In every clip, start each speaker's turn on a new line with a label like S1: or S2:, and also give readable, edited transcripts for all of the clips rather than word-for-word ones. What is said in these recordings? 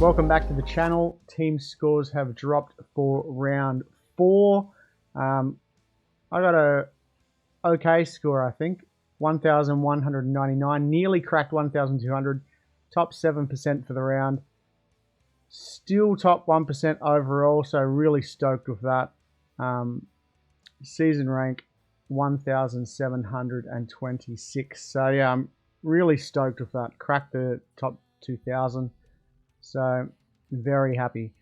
S1: Welcome back to the channel. Team scores have dropped for round 4. I got a okay score, I think. 1,199, nearly cracked 1,200. Top 7% for the round. Still top 1% overall, so really stoked with that. Season rank 1,726. So yeah, I'm really stoked with that. Cracked the top 2,000. So very happy.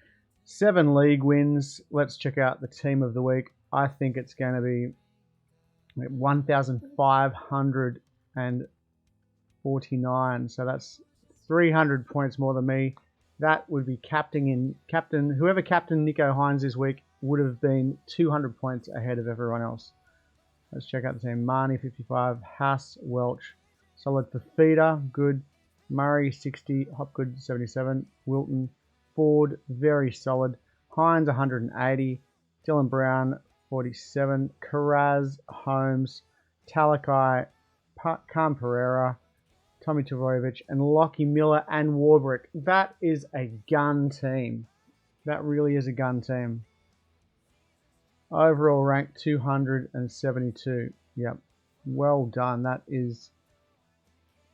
S1: 7 league wins. Let's check out the team of the week. I think it's going to be 1,549. So that's 300 points more than me. That would be whoever captained NICHO Hynes this week would have been 200 points ahead of everyone else. Let's check out the team. Marnie 55, Haas, Welch, solid for Feeder, good. Murray 60, Hopgood 77, Wilton, Ford very solid, Hynes 180, Dylan Brown 47, Karaz, Holmes, Talakai, Cam Pereira, Tommy Tavoyevich, and Lockie Miller and Warbrick. That is a gun team. That really is a gun team. Overall rank 272. Yep. Well done. That is,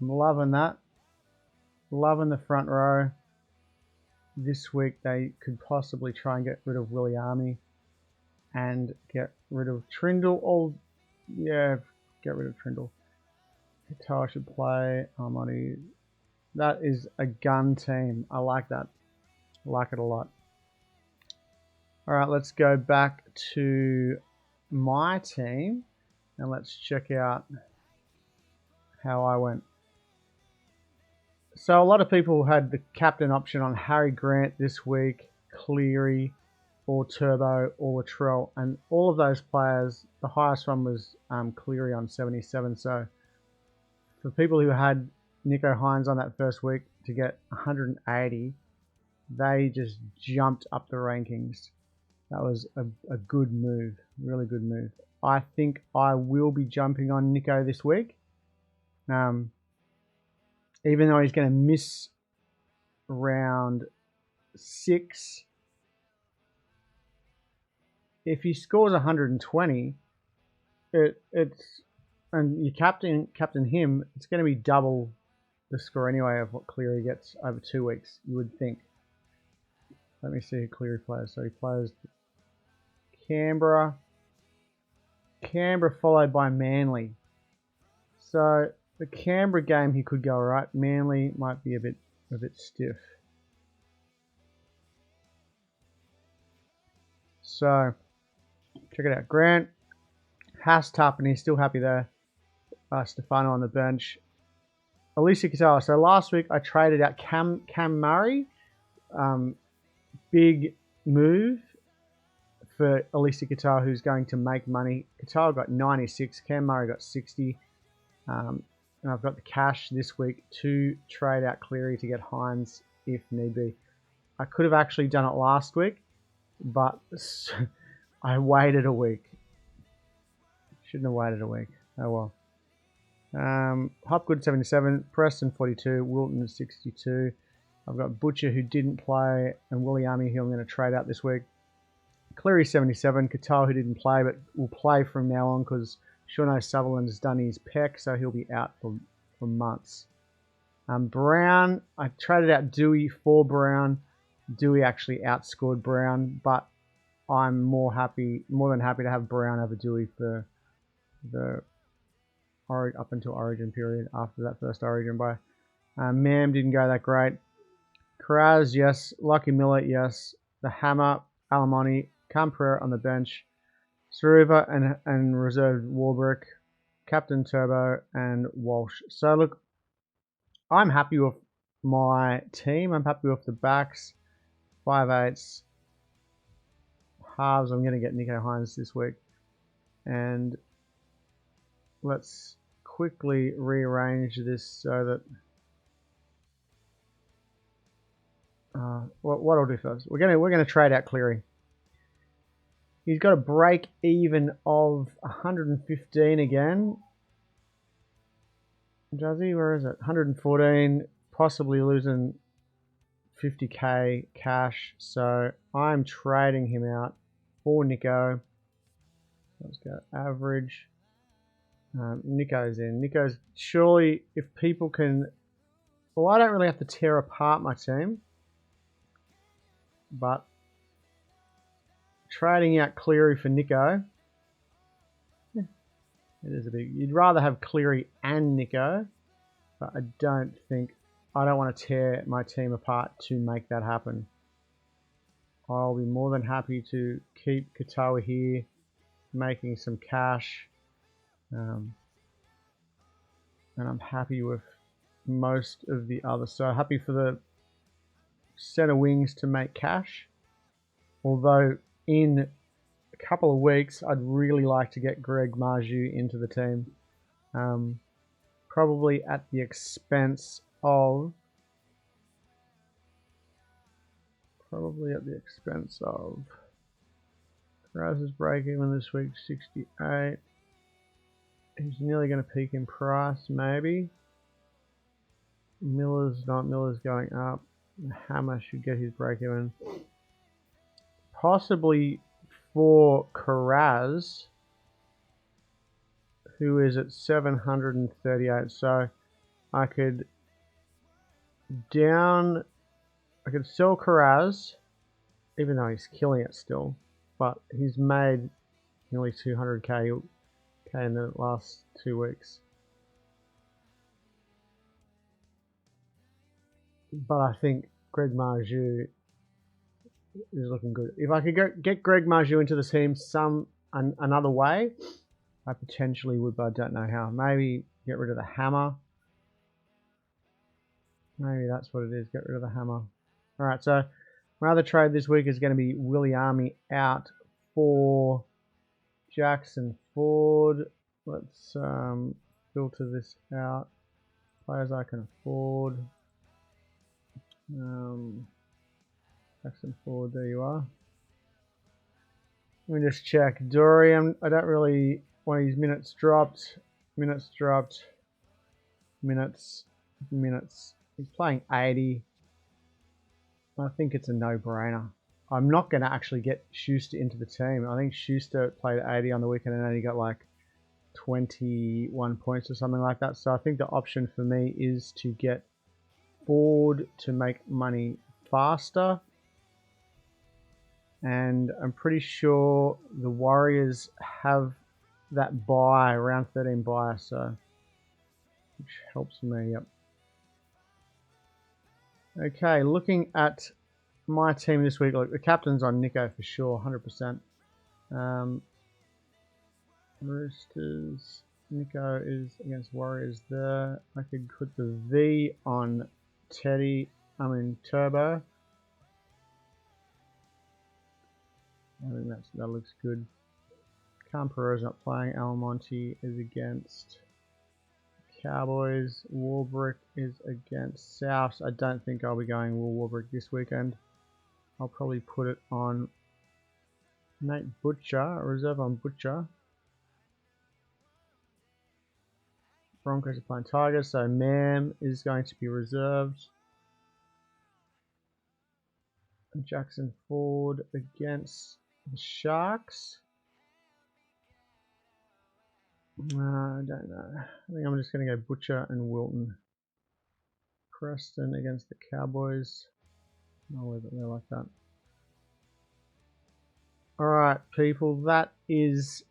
S1: I'm loving that. Loving the front row. This week they could possibly try and get rid of Willie Army and get rid of Trindle. Get rid of Trindle. Qatar should play. Armani. That is a gun team. I like that. I like it a lot. Alright, let's go back to my team and let's check out how I went. So a lot of people had the captain option on Harry Grant this week, Cleary, or Turbo, or Latrell, and all of those players, the highest one was Cleary on 77. So for people who had NICHO Hynes on that first week to get 180, they just jumped up the rankings. That was a good move, really good move. I think I will be jumping on NICHO this week. Even though he's going to miss round 6, if he scores 120, and you captain him, it's going to be double the score anyway of what Cleary gets over 2 weeks, you would think. Let me see who Cleary plays. So he plays Canberra followed by Manly. So the Canberra game he could go alright. Manly might be a bit stiff. So check it out. Grant, Haas, Tarpany, still happy there. Stefano on the bench. Alicia Katala. So last week I traded out Cam Murray. Big move for Alicia Katala, who's going to make money. Katala got 96. Cam Murray got 60. And I've got the cash this week to trade out Cleary to get Hynes if need be. I could have actually done it last week, but I waited a week. Shouldn't have waited a week. Oh well. Hopgood 77, Preston 42, Wilton 62. I've got Butcher who didn't play, and Willie Army who I'm going to trade out this week. Cleary 77, Katal who didn't play but will play from now on because Shaun Sutherland's done his pec, so he'll be out for months. Brown, I traded out Dewey for Brown. Dewey actually outscored Brown, but I'm more than happy to have Brown over Dewey for the up until Origin period after that first Origin bye. Mam didn't go that great. Karaz, yes. Lucky Miller, yes. The Hammer, Alamoni, Camper on the bench. Saruva and reserved Warbrick, Captain Turbo, and Walsh. So look, I'm happy with my team. I'm happy with the backs, 5/8s, halves. I'm going to get NICHO Hynes this week. And let's quickly rearrange this so that what I'll do first. We're going to trade out Cleary. He's got a break even of 115 again. Jazzy, where is it? 114, possibly losing 50k cash, so I'm trading him out for NICHO. Let's go average. NICHO's in. NICHO's surely, if people can, well, I don't really have to tear apart my team, but trading out Cleary for NICHO, it is a big, you'd rather have Cleary and NICHO, but I don't want to tear my team apart to make that happen. I'll be more than happy to keep Katoa here, making some cash, and I'm happy with most of the others. So happy for the centre wings to make cash, although in a couple of weeks I'd really like to get Greg Marju into the team, probably at the expense of Raz's break even this week, 68. He's nearly going to peak in price, maybe. Miller's going up. Hammer should get his break even. Possibly for Karaz, who is at 738. So I could sell Karaz, even though he's killing it still, but he's made nearly 200k in the last 2 weeks. But I think Greg Marju is looking good. If I could get Greg Marju into the team another way, I potentially would, but I don't know how. Maybe get rid of the hammer. Maybe that's what it is, get rid of the hammer. Alright, so my other trade this week is going to be Willie Army out for Jackson Ford. Let's filter this out. Players I can afford. Jackson Ford, there you are. Let me just check. Dorian, I don't really want his minutes dropped. Minutes. He's playing 80. I think it's a no-brainer. I'm not going to actually get Schuster into the team. I think Schuster played 80 on the weekend and only got like 21 points or something like that. So I think the option for me is to get Ford to make money faster. And I'm pretty sure the Warriors have that buy, round 13 buy, so which helps me. Yep. Okay, looking at my team this week, look, the captain's on NICHO for sure, 100%. Roosters, NICHO is against Warriors there. I could put the V on Turbo. I think that looks good. Campero's not playing. Almonte is against Cowboys. Warbrick is against Souths. I don't think I'll be going Warbrick this weekend. I'll probably put it on Nate Butcher, reserve on Butcher. Broncos are playing Tigers, so Mam is going to be reserved. Jackson Ford against the Sharks. I don't know. I think I'm just going to go Butcher and Wilton. Preston against the Cowboys. I'll leave it there like that. Alright, people, that is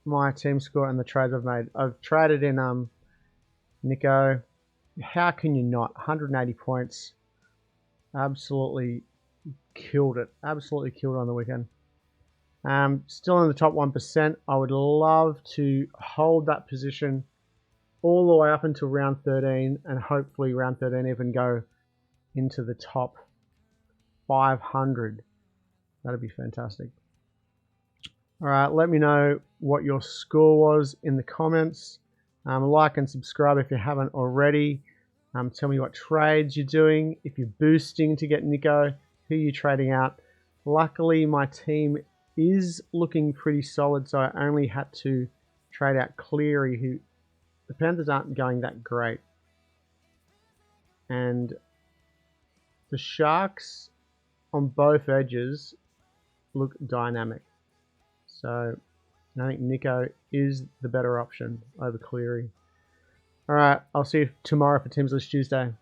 S1: my team score and the trades I've made. I've traded in NICHO. How can you not? 180 points. Absolutely killed it. Absolutely killed it on the weekend. Still in the top 1%. I would love to hold that position all the way up until round 13 and hopefully round 13 even go into the top 500. That'd be fantastic. Alright, let me know what your score was in the comments. Like and subscribe if you haven't already. Tell me what trades you're doing. If you're boosting to get NICHO, who you're trading out. Luckily, my team is looking pretty solid, so I only had to trade out Cleary, who the Panthers aren't going that great. And The Sharks on both edges look dynamic. So I think NICHO is the better option over Cleary. All right, I'll see you tomorrow for Tim's List Tuesday.